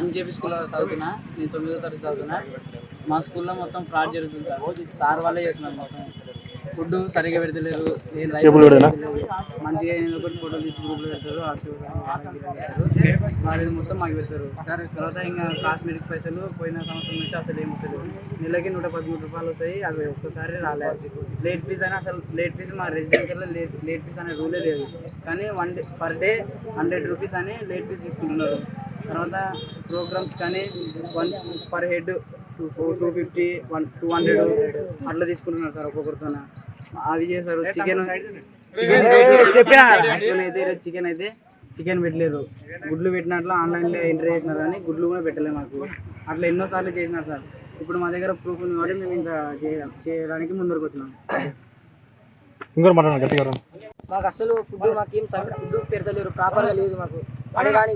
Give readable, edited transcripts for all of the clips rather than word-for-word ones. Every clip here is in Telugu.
ఎంజేపీ స్కూల్లో చదువుతున్నా. నేను 9వ తరగతి చదువుతున్నా. మా స్కూల్లో మొత్తం ఫ్రాడ్ జరుగుతుంది సార్ వాళ్ళే చేస్తున్నారు. మొత్తం ఫుడ్ సరిగ్గా పెడతలేరు. మంచిగా ఒకటి ఫోటోలు తీసి గ్రూప్లో పెడతారు. వాళ్ళు మొత్తం మాకు పెడతారు. తర్వాత ఇంకా కాస్మెటిక్స్ పైసలు పోయిన సంవత్సరం నుంచి అసలు ఏం వస్తుంది. నెలకి 113 రూపాయలు వస్తాయి. అవి ఒక్కసారి రాలేదు. లేట్ ఫీజ్ అని అసలు లేట్ ఫీజ్ మా రెసిడెన్షియల్లో లేట్ ఫీజ్ అనే రూలే లేదు. కానీ పర్ డే 100 రూపీస్ అని లేట్ ఫీజ్ తీసుకుంటున్నారు. తర్వాత ప్రోగ్రామ్స్ కానీ పర్ హెడ్ 250, 200 అట్లా తీసుకుంటున్నారు సార్ ఒక్కొక్కరితో. అవి చేశారు. చికెన్ అయితే చికెన్ పెట్టలేరు. గుడ్లు పెట్టినట్లు ఆన్లైన్లో ఎంట్రీ చేసినారు కానీ గుడ్లు కూడా పెట్టలేదు మాకు. అట్లా ఎన్నోసార్లు చేసినారు సార్. ఇప్పుడు మా దగ్గర ప్రూఫ్ ఉంది కాబట్టి మేము ఇంకా చేయడానికి ముందరకు వచ్చినాం. మాకు అసలు మాకేం ఫుడ్ పెడతలేరు, ప్రాపర్గా లేదు. మాకు అడగాని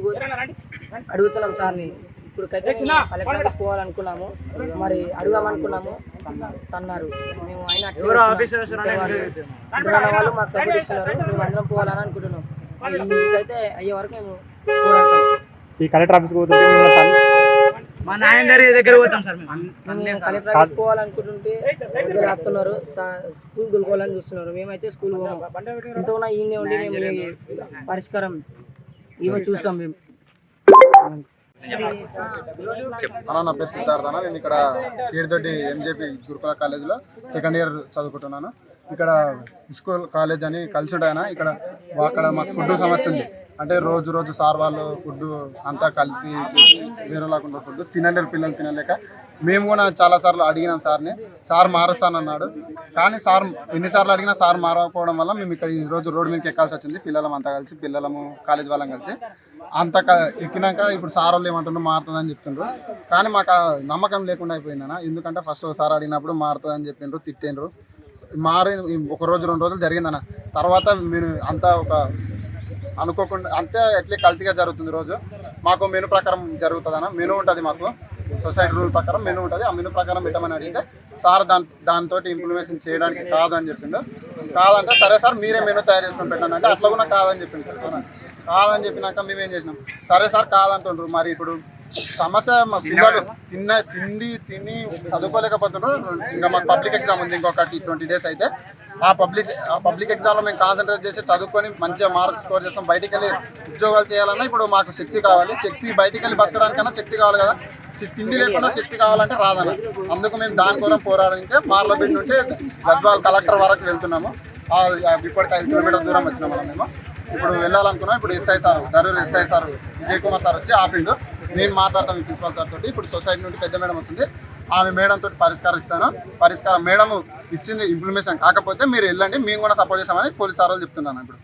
అడుగుతున్నాం సార్ని. ఇప్పుడు కలెక్టర్ పోవాలనుకున్నాము, మరి అడుగుదామనుకున్నాము, తన్నారు. మేము అయినా వాళ్ళు మాకు సపోర్ట్ ఇస్తున్నారు. మేము అందరం పోవాలని అనుకుంటున్నాం. ఇంకైతే అయ్యే వరకు మేము పోరాడతాం. ఈ కలెక్టర్ ఆఫీస్కి కలెక్టర్ ఆఫీస్ పోవాలనుకుంటుంటే ఆపుతున్నారు. స్కూల్ దొరుకోవాలని చూస్తున్నారు. మేమైతే స్కూల్ ఇంత ఉన్నా ఈయనే ఉండి మేము పరిష్కారం ఇవన్నీ చూస్తాం. మేము నా పేరు సిద్ధార్థ. నేను ఇక్కడ ఏడుదొడ్డి ఎంజేపీ గురుకుల కాలేజీలో సెకండ్ ఇయర్ చదువుకుంటున్నాను. ఇక్కడ స్కూల్ కాలేజ్ అని కలిసి ఉంటాయన అక్కడ మాకు ఫుడ్ సమస్య ఉంది. అంటే రోజు సార్ వాళ్ళు ఫుడ్ అంతా కలిపి వేరే లేకుండా ఫుడ్ తినలేరు, పిల్లలు తినలేక. మేము కూడా చాలాసార్లు అడిగినాం సార్ని. సార్ మారుస్తానన్నాడు. కానీ సార్ ఎన్నిసార్లు అడిగినా సార్ మారకపోవడం వల్ల మేము ఇక్కడ ఈరోజు రోడ్డు మీదకి ఎక్కాల్సి వచ్చింది. పిల్లలం అంతా కలిసి, పిల్లలము కాలేజ్ వాళ్ళం కలిసి అంతా ఎక్కినాక ఇప్పుడు సార్ వాళ్ళు ఏమంటున్నారు మారుతుందని చెప్తుండ్రు. కానీ మాకు నమ్మకం లేకుండా అయిపోయిందన్న. ఎందుకంటే ఫస్ట్ ఒకసారి అడిగినప్పుడు మారుతుందని చెప్పిండ్రు, తిట్టిండ్రు. మారి 1 రోజు 2 రోజులు జరిగిందన్న. తర్వాత మీరు అంతా ఒక అనుకోకుండా అంతే ఎట్లే కల్తీగా జరుగుతుంది. రోజు మాకు మెనూ ప్రకారం జరుగుతుందన్న. మెనూ ఉంటుంది, మాకు సొసైటీ రూల్ ప్రకారం మెనూ ఉంటుంది. ఆ మెనూ ప్రకారం పెట్టమని అడిగితే సార్ దాంతో ఇంప్లిమెంటేషన్ చేయడానికి కాదని చెప్పిండు. కాదంటే సరే సార్ మీరే మెనూ తయారు చేసుకొని పెట్టండి అంటే అట్లా కూడా కాదని చెప్పింది సార్. కాదని చెప్పినాక మేమేం చేసినాం, సరే సార్ కాదంటుండ్రు. మరి ఇప్పుడు సమస్య మా పిల్లలు తిని చదువుకోలేకపోతున్నారు. ఇంకా మాకు పబ్లిక్ ఎగ్జామ్ ఉంది ఇంకొకటి 20 days అయితే. ఆ పబ్లిక్ ఎగ్జామ్లో మేము కాన్సన్ట్రేట్ చేసి చదువుకొని మంచిగా మార్క్స్ స్కోర్ చేసుకొని బయటికి వెళ్ళి ఉద్యోగాలు చేయాలన్నా ఇప్పుడు మాకు శక్తి కావాలి. బయటికి వెళ్ళి బతకడానికన్నా శక్తి కావాలి కదా. తిండి లేకుండా శక్తి కావాలంటే రాదన్న. అందుకు మేము దాని కోసం పోరాడాలంటే మార్లబెడ్ నుండి గద్వాల్ కలెక్టర్ వరకు వెళ్తున్నాము. ఇప్పటికి 5 కిలోమీటర్ల దూరం వచ్చినాం మనం. మేము ఇప్పుడు వెళ్ళాలనుకున్నాం. ఇప్పుడు Darur SI sir Vijay Kumar sir వచ్చి ఆపిండు. నేను మాట్లాడతాం ఈ ప్రిన్సిపల్ సార్ తోటి. ఇప్పుడు సొసైటీ నుండి పెద్ద మేడం వస్తుంది. ఆమె మేడం తోటి పరిష్కారం మేడం ఇచ్చింది ఇంప్లిమెంటేషన్ కాకపోతే మీరు వెళ్ళండి, మేము కూడా సపోర్ట్ చేస్తామని పోలీస్ సార్ వాళ్ళు చెప్తున్నాను ఇప్పుడు.